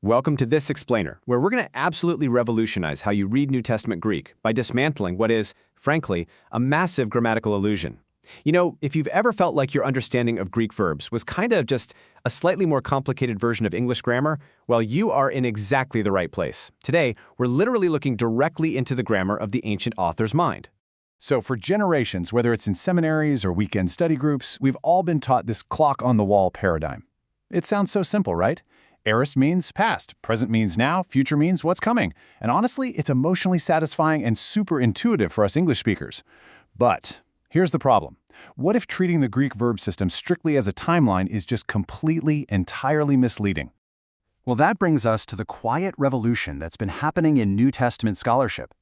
Welcome to This Explainer, where we're going to absolutely revolutionize how you read New Testament Greek by dismantling what is, frankly, a massive grammatical illusion. You know, if you've ever felt like your understanding of Greek verbs was kind of just a slightly more complicated version of English grammar, well, you are in exactly the right place. Today, we're literally looking directly into the grammar of the ancient author's mind. So for generations, whether it's in seminaries or weekend study groups, we've all been taught this clock-on-the-wall paradigm. It sounds so simple, right? Aorist means past, present means now, future means what's coming. And honestly, it's emotionally satisfying and super intuitive for us English speakers. But here's the problem. What if treating the Greek verb system strictly as a timeline is just completely, entirely misleading? Well, that brings us to the quiet revolution that's been happening in New Testament scholarship.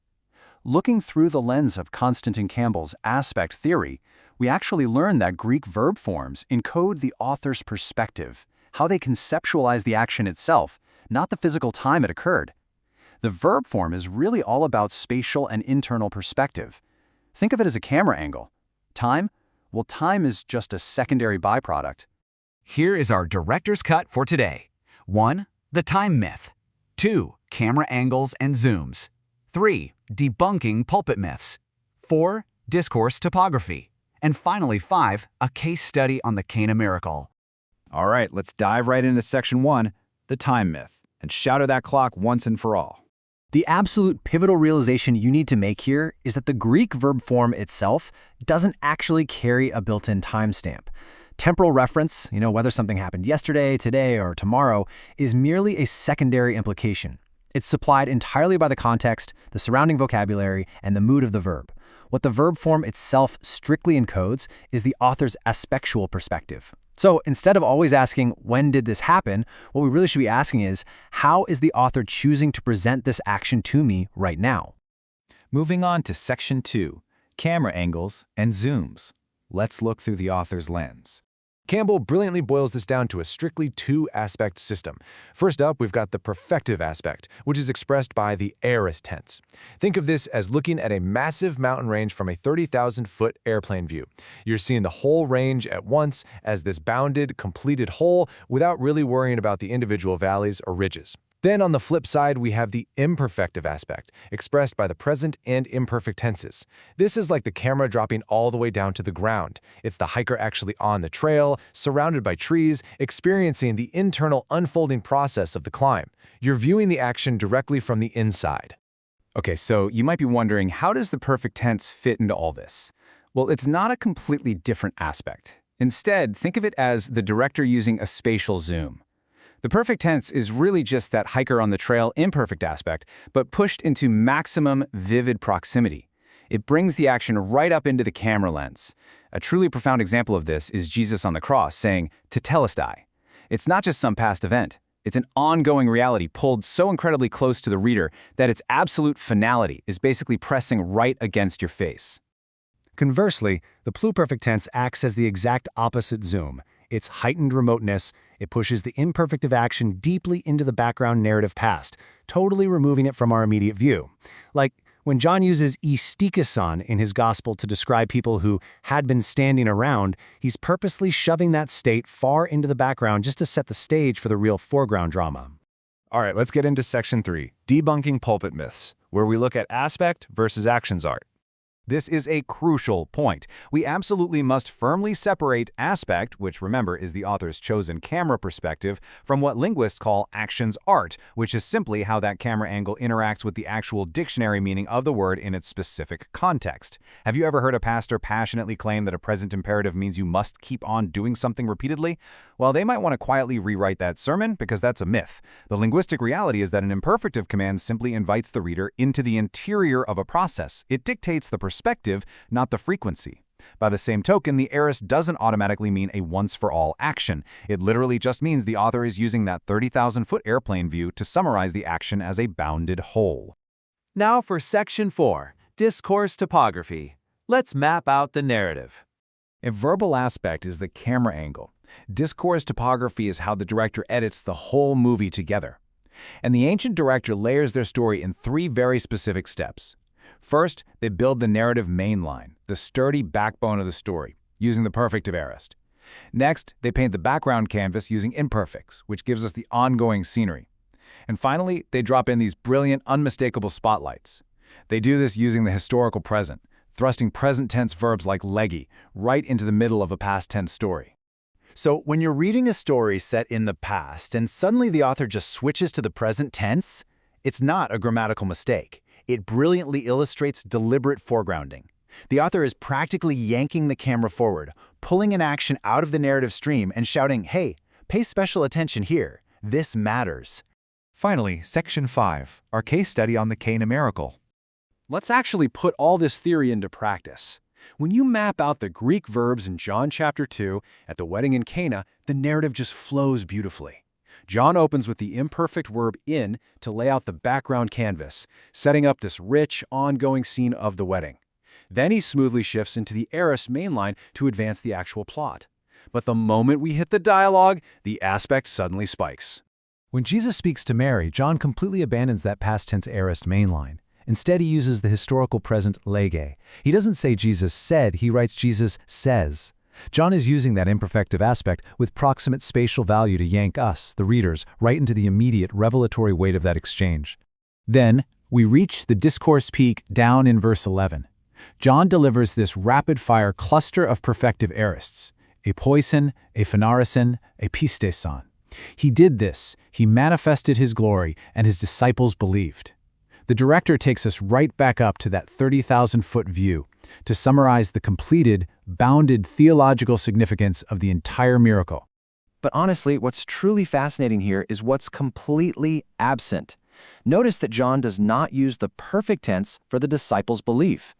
Looking through the lens of Konstantin Campbell's aspect theory, we actually learn that Greek verb forms encode the author's perspective, how they conceptualize the action itself, not the physical time it occurred. The verb form is really all about spatial and internal perspective. Think of it as a camera angle. Time? Well, time is just a secondary byproduct. Here is our director's cut for today. 1. The time myth. 2. Camera angles and zooms. 3. Debunking pulpit myths. 4. Discourse topography. And finally 5. A case study on the Cana miracle. All right, let's dive right into section 1, the time myth, and shatter that clock once and for all. The absolute pivotal realization you need to make here is that the Greek verb form itself doesn't actually carry a built-in timestamp. Temporal reference, whether something happened yesterday, today, or tomorrow, is merely a secondary implication. It's supplied entirely by the context, the surrounding vocabulary, and the mood of the verb. What the verb form itself strictly encodes is the author's aspectual perspective. So instead of always asking, when did this happen, what we really should be asking is, how is the author choosing to present this action to me right now? Moving on to section 2, camera angles and zooms. Let's look through the author's lens. Campbell brilliantly boils this down to a strictly two-aspect system. First up, we've got the perfective aspect, which is expressed by the aorist tense. Think of this as looking at a massive mountain range from a 30,000-foot airplane view. You're seeing the whole range at once as this bounded, completed whole without really worrying about the individual valleys or ridges. Then on the flip side, we have the imperfective aspect, expressed by the present and imperfect tenses. This is like the camera dropping all the way down to the ground. It's the hiker actually on the trail, surrounded by trees, experiencing the internal unfolding process of the climb. You're viewing the action directly from the inside. Okay, so you might be wondering, how does the perfect tense fit into all this? Well, it's not a completely different aspect. Instead, think of it as the director using a spatial zoom. The perfect tense is really just that hiker on the trail imperfect aspect, but pushed into maximum vivid proximity. It brings the action right up into the camera lens. A truly profound example of this is Jesus on the cross saying, "Tetelestai." It's not just some past event. It's an ongoing reality pulled so incredibly close to the reader that its absolute finality is basically pressing right against your face. Conversely, the pluperfect tense acts as the exact opposite zoom. Its heightened remoteness, it pushes the imperfective action deeply into the background narrative past, totally removing it from our immediate view. Like when John uses istikeson in his gospel to describe people who had been standing around, he's purposely shoving that state far into the background just to set the stage for the real foreground drama. All right, let's get into section 3, debunking pulpit myths, where we look at aspect versus actions art. This is a crucial point. We absolutely must firmly separate aspect, which remember is the author's chosen camera perspective, from what linguists call actions art, which is simply how that camera angle interacts with the actual dictionary meaning of the word in its specific context. Have you ever heard a pastor passionately claim that a present imperative means you must keep on doing something repeatedly? Well, they might want to quietly rewrite that sermon because that's a myth. The linguistic reality is that an imperfective command simply invites the reader into the interior of a process. It dictates the perspective, not the frequency. By the same token, the aorist doesn't automatically mean a once-for-all action. It literally just means the author is using that 30,000-foot airplane view to summarize the action as a bounded whole. Now for section 4, discourse topography. Let's map out the narrative. A verbal aspect is the camera angle. Discourse topography is how the director edits the whole movie together. And the ancient director layers their story in 3 very specific steps. First, they build the narrative mainline, the sturdy backbone of the story, using the perfective aorist. Next, they paint the background canvas using imperfects, which gives us the ongoing scenery. And finally, they drop in these brilliant, unmistakable spotlights. They do this using the historical present, thrusting present tense verbs like leggy right into the middle of a past tense story. So when you're reading a story set in the past and suddenly the author just switches to the present tense, it's not a grammatical mistake. It brilliantly illustrates deliberate foregrounding. The author is practically yanking the camera forward, pulling an action out of the narrative stream and shouting, "Hey, pay special attention here. This matters." Finally, Section 5, our case study on the Cana miracle. Let's actually put all this theory into practice. When you map out the Greek verbs in John chapter 2 at the wedding in Cana, the narrative just flows beautifully. John opens with the imperfect verb in to lay out the background canvas, setting up this rich, ongoing scene of the wedding. Then he smoothly shifts into the aorist mainline to advance the actual plot. But the moment we hit the dialogue, the aspect suddenly spikes. When Jesus speaks to Mary, John completely abandons that past tense aorist mainline. Instead, he uses the historical present lege. He doesn't say Jesus said, he writes Jesus says. John is using that imperfective aspect with proximate spatial value to yank us, the readers, right into the immediate revelatory weight of that exchange. Then, we reach the discourse peak down in verse 11. John delivers this rapid-fire cluster of perfective aorists, a poison, a phenarison, a pisteson. He did this, he manifested his glory, and his disciples believed. The director takes us right back up to that 30,000-foot view to summarize the completed, bounded theological significance of the entire miracle. But honestly, what's truly fascinating here is what's completely absent. Notice that John does not use the perfect tense for the disciples' belief.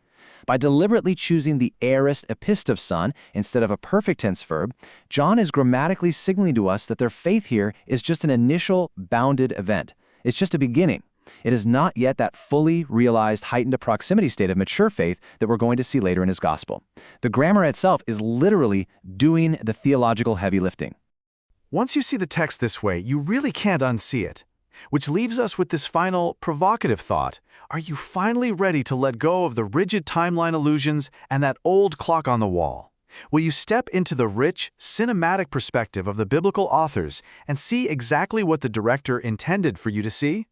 By deliberately choosing the aorist epistovson instead of a perfect tense verb, John is grammatically signaling to us that their faith here is just an initial, bounded event. It's just a beginning. It is not yet that fully realized heightened proximity state of mature faith that we're going to see later in his gospel. The grammar itself is literally doing the theological heavy lifting. Once you see the text this way, you really can't unsee it. Which leaves us with this final, provocative thought. Are you finally ready to let go of the rigid timeline illusions and that old clock on the wall? Will you step into the rich, cinematic perspective of the biblical authors and see exactly what the director intended for you to see?